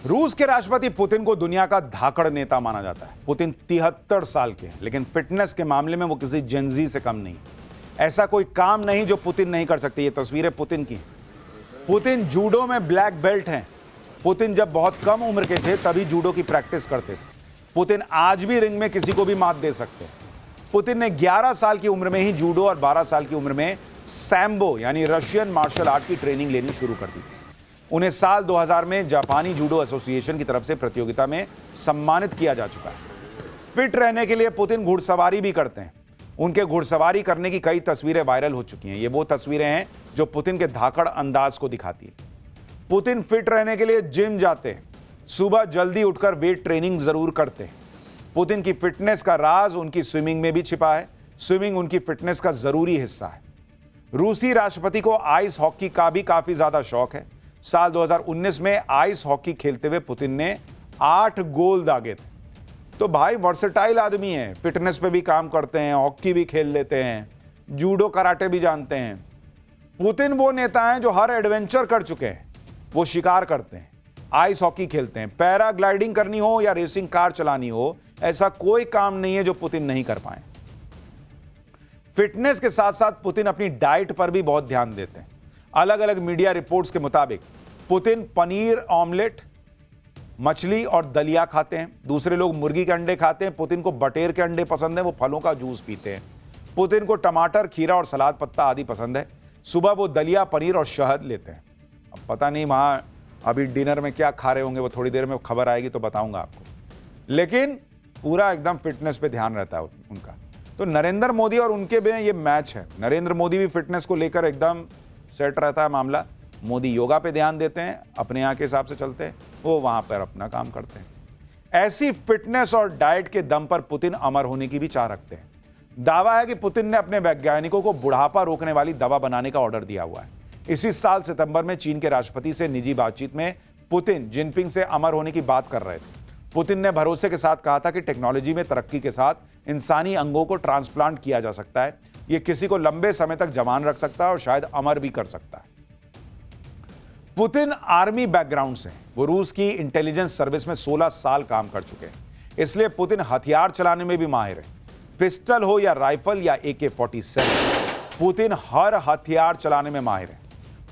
रूस के राष्ट्रपति पुतिन को दुनिया का धाकड़ नेता माना जाता है। पुतिन 73 साल के हैं, लेकिन फिटनेस के मामले में वो किसी जेनजी से कम नहीं। ऐसा कोई काम नहीं जो पुतिन नहीं कर सकते। ये तस्वीरें पुतिन की हैं। पुतिन जूडो में ब्लैक बेल्ट हैं। पुतिन जब बहुत कम उम्र के थे तभी जूडो की प्रैक्टिस करते थे। पुतिन आज भी रिंग में किसी को भी मात दे सकते हैं। पुतिन ने 11 साल की उम्र में ही जूडो और 12 साल की उम्र में सैम्बो यानी रशियन मार्शल आर्ट की ट्रेनिंग लेनी शुरू कर दी थी। उन्हें साल 2000 में जापानी जूडो एसोसिएशन की तरफ से प्रतियोगिता में सम्मानित किया जा चुका है। फिट रहने के लिए पुतिन घुड़सवारी भी करते हैं। उनके घुड़सवारी करने की कई तस्वीरें वायरल हो चुकी हैं। ये वो तस्वीरें हैं जो पुतिन के धाकड़ अंदाज को दिखाती है। पुतिन फिट रहने के लिए जिम जाते हैं। सुबह जल्दी उठकर वेट ट्रेनिंग जरूर करते हैं। पुतिन की फिटनेस का राज उनकी स्विमिंग में भी छिपा है। स्विमिंग उनकी फिटनेस का जरूरी हिस्सा है। रूसी राष्ट्रपति को आइस हॉकी का भी काफी ज्यादा शौक है। साल 2019 में आइस हॉकी खेलते हुए पुतिन ने 8 गोल दागे थे। तो भाई वर्सेटाइल आदमी है, फिटनेस पे भी काम करते हैं, हॉकी भी खेल लेते हैं, जूडो कराटे भी जानते हैं। पुतिन वो नेता हैं जो हर एडवेंचर कर चुके हैं। वो शिकार करते हैं, आइस हॉकी खेलते हैं, पैराग्लाइडिंग करनी हो या रेसिंग कार चलानी हो, ऐसा कोई काम नहीं है जो पुतिन नहीं कर पाए। फिटनेस के साथ साथ पुतिन अपनी डाइट पर भी बहुत ध्यान देते हैं। अलग अलग मीडिया रिपोर्ट्स के मुताबिक पुतिन पनीर ऑमलेट, मछली और दलिया खाते हैं। दूसरे लोग मुर्गी के अंडे खाते हैं। पुतिन को बटेर के अंडे पसंद है। वो फलों का जूस पीते हैं। पुतिन को टमाटर, खीरा और सलाद पत्ता आदि पसंद है। सुबह वो दलिया, पनीर और शहद लेते हैं। अब पता नहीं वहां अभी डिनर में क्या खा रहे होंगे, वो थोड़ी देर में खबर आएगी तो बताऊंगा आपको। लेकिन पूरा एकदम फिटनेस पे ध्यान रहता है उनका। तो नरेंद्र मोदी और उनके में ये मैच है। नरेंद्र मोदी भी फिटनेस को लेकर एकदम सेट रहता है मामला। मोदी योगा पे ध्यान देते हैं, अपने यहाँ के हिसाब से चलते हैं, वो वहां पर अपना काम करते हैं। ऐसी फिटनेस और डाइट के दम पर पुतिन अमर होने की भी चाह रखते हैं। दावा है कि पुतिन ने अपने वैज्ञानिकों को बुढ़ापा रोकने वाली दवा बनाने का ऑर्डर दिया हुआ है। इसी साल सितंबर में चीन के राष्ट्रपति से निजी बातचीत में पुतिन जिनपिंग से अमर होने की बात कर रहे थे। पुतिन ने भरोसे के साथ कहा था कि टेक्नोलॉजी में तरक्की के साथ इंसानी अंगों को ट्रांसप्लांट किया जा सकता है। यह किसी को लंबे समय तक जवान रख सकता है और शायद अमर भी कर सकता है। पुतिन आर्मी बैकग्राउंड से, वो रूस की इंटेलिजेंस सर्विस में 16 साल काम कर चुके हैं। इसलिए पुतिन हथियार चलाने में भी माहिर है। पिस्टल हो या राइफल या AK-47, पुतिन हर हथियार चलाने में माहिर है।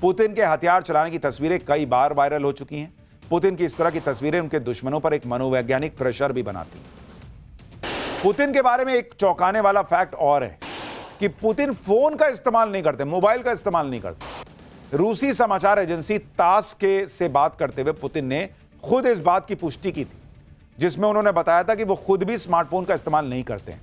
पुतिन के हथियार चलाने की तस्वीरें कई बार वायरल हो चुकी हैं। पुतिन की इस तरह की तस्वीरें उनके दुश्मनों पर एक मनोवैज्ञानिक प्रेशर भी बनाती हैं। पुतिन के बारे में एक चौंकाने वाला फैक्ट और है कि पुतिन फोन का इस्तेमाल नहीं करते, मोबाइल का इस्तेमाल नहीं करते। रूसी समाचार एजेंसी तास के से बात करते हुए पुतिन ने खुद इस बात की पुष्टि की थी, जिसमें उन्होंने बताया था कि वो खुद भी स्मार्टफोन का इस्तेमाल नहीं करते हैं।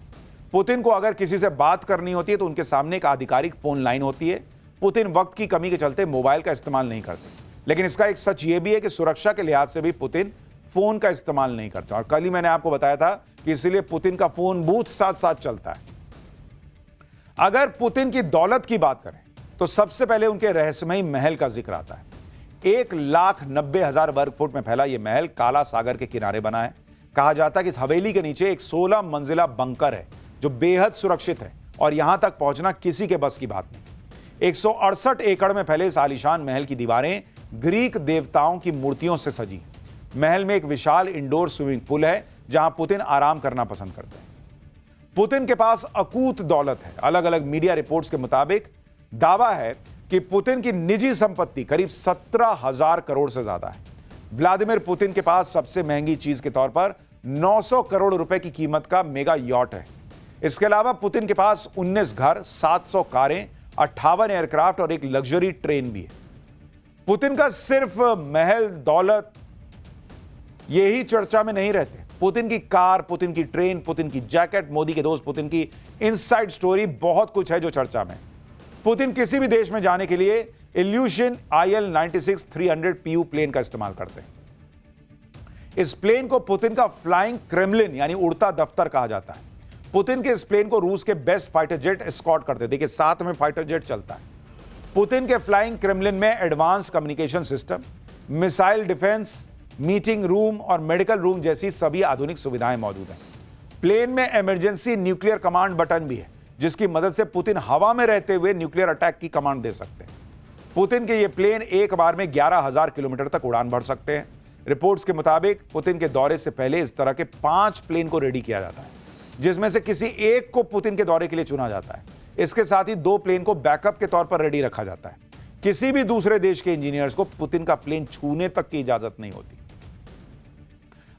पुतिन को अगर किसी से बात करनी होती है तो उनके सामने एक आधिकारिक फोन लाइन होती है। पुतिन वक्त की कमी के चलते मोबाइल का इस्तेमाल नहीं करते। लेकिन इसका एक सच ये भी है कि सुरक्षा के लिहाज से भी पुतिन फोन का इस्तेमाल नहीं करते। और कल ही मैंने आपको बताया था कि इसलिए पुतिन का फोन बूथ साथ साथ चलता है। अगर पुतिन की दौलत की बात करें तो सबसे पहले उनके रहस्यमयी महल का जिक्र आता है। 1,90,000 वर्ग फुट में फैला यह महल काला सागर के किनारे बना है। कहा जाता है कि इस हवेली के नीचे एक 16 मंजिला बंकर है जो बेहद सुरक्षित है और यहां तक पहुंचना किसी के बस की बात नहीं। 168 एकड़ में फैले इस आलीशान महल की दीवारें ग्रीक देवताओं की मूर्तियों से सजी। महल में एक विशाल इंडोर स्विमिंग पूल है जहां पुतिन आराम करना पसंद करते हैं। पुतिन के पास अकूत दौलत है। अलग अलग मीडिया रिपोर्ट्स के मुताबिक दावा है कि पुतिन की निजी संपत्ति करीब 17,000 करोड़ से ज्यादा है। व्लादिमीर पुतिन के पास सबसे महंगी चीज के तौर पर 900 करोड़ रुपए की कीमत का मेगा यॉट है। इसके अलावा पुतिन के पास 19 घर, 700 कारें, 58 एयरक्राफ्ट और एक लग्जरी ट्रेन भी है। पुतिन का सिर्फ महल, दौलत यही चर्चा में नहीं रहते। पुतिन की कार, पुतिन की ट्रेन, पुतिन की जैकेट, मोदी के दोस्त पुतिन की इनसाइड स्टोरी, बहुत कुछ है जो चर्चा में। पुतिन किसी भी देश में जाने के लिए इल्यूशन IL-96-300 PU प्लेन का इस्तेमाल करते हैं। इस प्लेन को पुतिन का फ्लाइंग क्रेमलिन यानी उड़ता दफ्तर कहा जाता है। पुतिन के इस प्लेन को रूस के बेस्ट फाइटर जेट एस्कॉर्ट करते। देखिए साथ में फाइटर जेट चलता है। पुतिन के फ्लाइंग क्रेमलिन में advance communication system, missile defence, meeting room और मेडिकल रूम जैसी सभी आधुनिक सुविधाएं मौजूद हैं। प्लेन में इमरजेंसी न्यूक्लियर कमांड बटन भी है, जिसकी मदद से पुतिन हवा में रहते हुए न्यूक्लियर अटैक की कमांड दे सकते हैं। पुतिन के ये प्लेन एक बार में 11,000 किलोमीटर तक उड़ान भर सकते हैं। रिपोर्ट्स के मुताबिक पुतिन के दौरे से पहले इस तरह के 5 प्लेन को रेडी किया जाता है, जिसमें से किसी एक को पुतिन के दौरे के लिए चुना जाता है। इसके साथ ही 2 प्लेन को बैकअप के तौर पर रेडी रखा जाता है। किसी भी दूसरे देश के इंजीनियर्स को पुतिन का प्लेन छूने तक की इजाजत नहीं होती।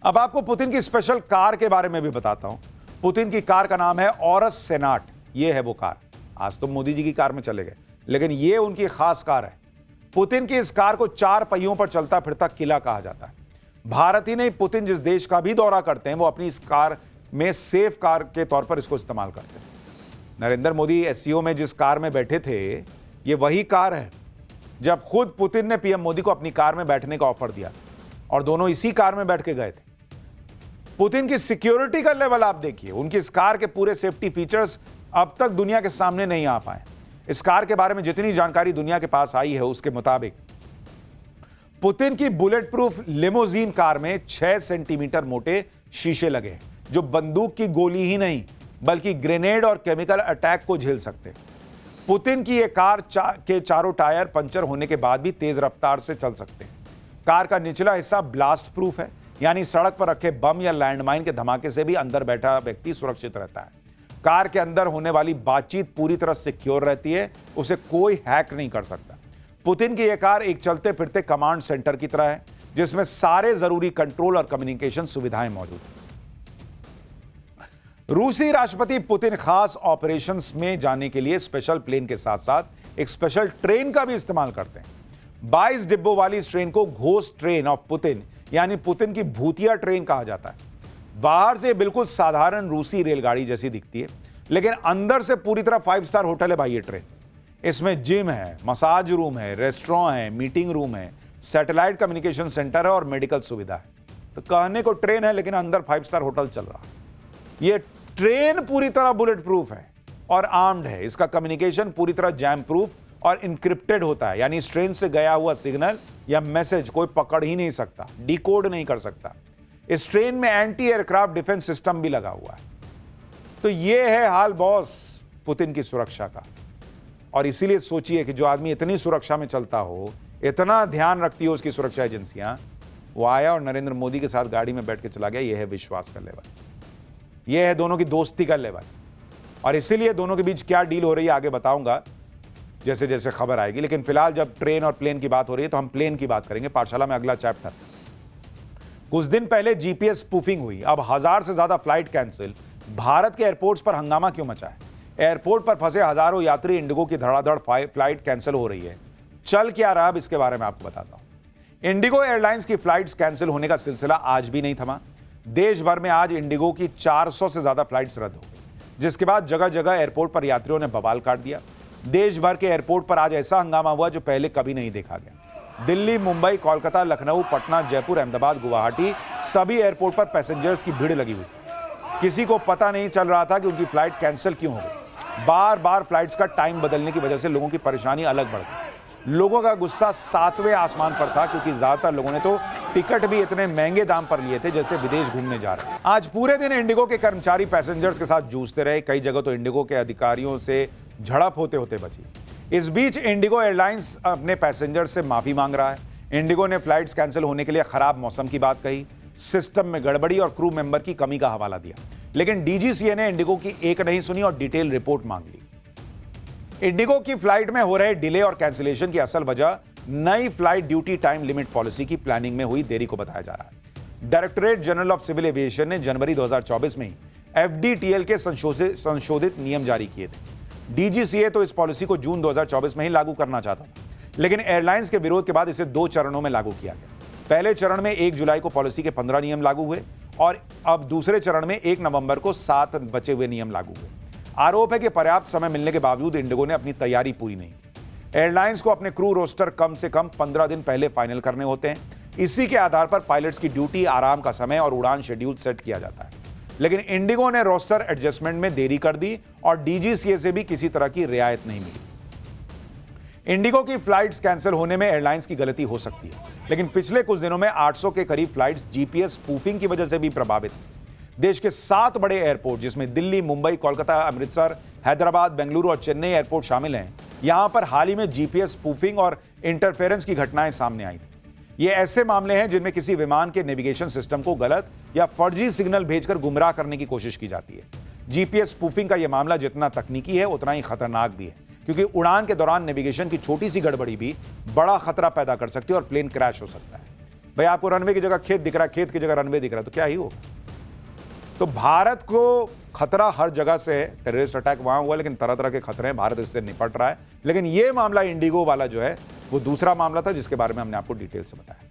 अब आपको पुतिन की स्पेशल कार के बारे में भी बताता हूं। पुतिन की कार का नाम है ऑरस सेनाट। यह है वो कार। आज तो मोदी जी की कार में चले गए, लेकिन यह उनकी खास कार है। पुतिन की इस कार को 4 पहियों पर चलता फिरता किला कहा जाता है। भारत ही नहीं, पुतिन जिस देश का भी दौरा करते हैं वो अपनी इस कार में सेफ कार के तौर पर इसको इस्तेमाल करते हैं। नरेंद्र मोदी एससीओ में जिस कार में बैठे थे, ये वही कार है जब खुद पुतिन ने पीएम मोदी को अपनी कार में बैठने का ऑफर दिया और दोनों इसी कार में बैठ के गए थे। पुतिन की सिक्योरिटी का लेवल आप देखिए। उनकी इस कार के पूरे सेफ्टी फीचर्स अब तक दुनिया के सामने नहीं आ पाए। इस कार के बारे में जितनी जानकारी दुनिया के पास आई है, उसके मुताबिक पुतिन की बुलेट प्रूफ लिमोजीन कार में 6 सेंटीमीटर मोटे शीशे लगे हैं, जो बंदूक की गोली ही नहीं बल्कि ग्रेनेड और केमिकल अटैक को झेल सकते हैं। पुतिन की यह कार के चारों टायर पंचर होने के बाद भी तेज रफ्तार से चल सकते हैं। कार का निचला हिस्सा ब्लास्ट प्रूफ है, यानी सड़क पर रखे बम या लैंडमाइन के धमाके से भी अंदर बैठा व्यक्ति सुरक्षित रहता है। कार के अंदर होने वाली बातचीत पूरी तरह सिक्योर रहती है, उसे कोई हैक नहीं कर सकता। पुतिन की यह कार एक चलते फिरते कमांड सेंटर की तरह है, जिसमें सारे जरूरी कंट्रोल और कम्युनिकेशन सुविधाएं मौजूद हैं। रूसी राष्ट्रपति पुतिन खास ऑपरेशंस में जाने के लिए स्पेशल प्लेन के साथ साथ एक स्पेशल ट्रेन का भी इस्तेमाल करते हैं। 22 डिब्बों वाली इस ट्रेन को घोस्ट ट्रेन ऑफ पुतिन, यानी पुतिन की भूतिया ट्रेन कहा जाता है। बाहर से बिल्कुल साधारण रूसी रेलगाड़ी जैसी दिखती है, लेकिन अंदर से पूरी तरह 5 स्टार होटल है भाई ये ट्रेन। इसमें जिम है, मसाज रूम है, रेस्टोरेंट है, मीटिंग रूम है, सैटेलाइट कम्युनिकेशन सेंटर है और मेडिकल सुविधा है। तो कहने को ट्रेन है, लेकिन अंदर 5 स्टार होटल चल रहा है। यह ट्रेन पूरी तरह बुलेट प्रूफ है और आर्म्ड है। इसका कम्युनिकेशन पूरी तरह जैम प्रूफ और इंक्रिप्टेड होता है, यानी इस ट्रेन से गया हुआ सिग्नल या मैसेज कोई पकड़ ही नहीं सकता, डिकोड नहीं कर सकता। इस ट्रेन में एंटी एयरक्राफ्ट डिफेंस सिस्टम भी लगा हुआ है। तो यह है हाल बॉस पुतिन की सुरक्षा का। और इसीलिए सोचिए कि जो आदमी इतनी सुरक्षा में चलता हो, इतना ध्यान रखती हो उसकी सुरक्षा एजेंसियां, वो आया और नरेंद्र मोदी के साथ गाड़ी में बैठ के चला गया। यह है विश्वास का लेवल, यह है दोनों की दोस्ती का लेवल। और इसीलिए दोनों के बीच क्या डील हो रही है आगे बताऊंगा जैसे जैसे खबर आएगी। लेकिन फिलहाल जब ट्रेन और प्लेन की बात हो रही है तो हम प्लेन की बात करेंगे। पाठशाला में अगला चैप्टर। कुछ दिन पहले जीपीएस स्पूफिंग हुई, अब 1000 से ज्यादा फ्लाइट कैंसिल। भारत के एयरपोर्ट्स पर हंगामा क्यों मचा है? एयरपोर्ट पर फंसे हजारों यात्री इंडिगो की धड़ाधड़ फ्लाइट कैंसिल हो रही है। चल क्या रहा, अब इसके बारे में आपको बताता हूं। इंडिगो एयरलाइंस की फ्लाइट्स कैंसिल होने का सिलसिला आज भी नहीं थमा। देश भर में आज इंडिगो की 400 से ज्यादा फ्लाइट्स रद्द हो गई, जिसके बाद जगह जगह एयरपोर्ट पर यात्रियों ने बवाल काट दिया। देश भर के एयरपोर्ट पर आज ऐसा हंगामा हुआ जो पहले कभी नहीं देखा गया। दिल्ली, मुंबई, कोलकाता, लखनऊ, पटना, जयपुर, अहमदाबाद, गुवाहाटी, सभी एयरपोर्ट पर पैसेंजर्स की भीड़ लगी हुई थी। किसी को पता नहीं चल रहा था कि उनकी फ्लाइट कैंसिल क्यों हो गई। बार बार फ्लाइट्स का टाइम बदलने की वजह से लोगों की परेशानी अलग बढ़ गई। लोगों का गुस्सा 7वें आसमान पर था, क्योंकि ज्यादातर लोगों ने तो टिकट भी इतने महंगे दाम पर लिए थे जैसे विदेश घूमने जा रहे हैं। आज पूरे दिन इंडिगो के कर्मचारी पैसेंजर्स के साथ जूझते रहे। कई जगह तो इंडिगो के अधिकारियों से झड़प होते होते बची। इस बीच इंडिगो एयरलाइंस अपने पैसेंजर से माफी मांग रहा है। इंडिगो ने फ्लाइट्स कैंसिल होने के लिए खराब मौसम की बात कही, सिस्टम में गड़बड़ी और क्रू मेंबर की कमी का हवाला दिया। लेकिन डीजीसीए ने इंडिगो की एक नहीं सुनी और डिटेल रिपोर्ट मांग ली। इंडिगो की फ्लाइट में हो रहे डिले और कैंसिलेशन की असल वजह नई flight duty time limit policy की प्लानिंग में हुई देरी को बताया जा रहा है। Directorate general of civil aviation ने जनवरी 2024 में ही एफडीटीएल के संशोधित नियम जारी किए थे। डीजीसीए तो इस पॉलिसी को जून 2024 में ही लागू करना चाहता था, लेकिन एयरलाइंस के विरोध के बाद इसे 2 चरणों में लागू किया गया। पहले चरण में 1 जुलाई को पॉलिसी के 15 नियम लागू हुए और अब दूसरे चरण में 1 नवंबर को 7 बचे हुए नियम लागू हुए। आरोप है कि पर्याप्त समय मिलने के बावजूद इंडिगो ने अपनी तैयारी पूरी नहीं की। एयरलाइंस को अपने क्रू रोस्टर कम से कम 15 दिन पहले फाइनल करने होते हैं। इसी के आधार पर पायलट्स की ड्यूटी, आराम का समय और उड़ान शेड्यूल सेट किया जाता है। लेकिन इंडिगो ने रोस्टर एडजस्टमेंट में देरी कर दी और डीजीसीए से भी किसी तरह की रियायत नहीं मिली। इंडिगो की फ्लाइट्स कैंसिल होने में एयरलाइंस की गलती हो सकती है, लेकिन पिछले कुछ दिनों में 800 के करीब फ्लाइट्स जीपीएस स्पूफिंग की वजह से भी प्रभावित हैं। देश के 7 बड़े एयरपोर्ट, जिसमें दिल्ली, मुंबई, कोलकाता, अमृतसर, हैदराबाद, बेंगलुरु और चेन्नई एयरपोर्ट शामिल हैं, यहां पर हाल ही में जीपीएस स्पूफिंग और इंटरफेरेंस की घटनाएं सामने आई थी। ये ऐसे मामले हैं जिनमें किसी विमान के नेविगेशन सिस्टम को गलत या फर्जी सिग्नल भेजकर गुमराह करने की कोशिश की जाती है। जीपीएस स्पूफिंग का यह मामला जितना तकनीकी है उतना ही खतरनाक भी है, क्योंकि उड़ान के दौरान नेविगेशन की छोटी सी गड़बड़ी भी बड़ा खतरा पैदा कर सकती है और प्लेन क्रैश हो सकता है। भाई आपको रनवे की जगह खेत दिख रहा है, खेत की जगह रनवे दिख रहा है, तो क्या ही होगा। तो भारत को खतरा हर जगह से है, टेररिस्ट अटैक वहां हुआ, लेकिन तरह तरह के खतरे हैं, भारत इससे निपट रहा है। लेकिन यह मामला इंडिगो वाला जो है वो दूसरा मामला था जिसके बारे में हमने आपको डिटेल से बताया।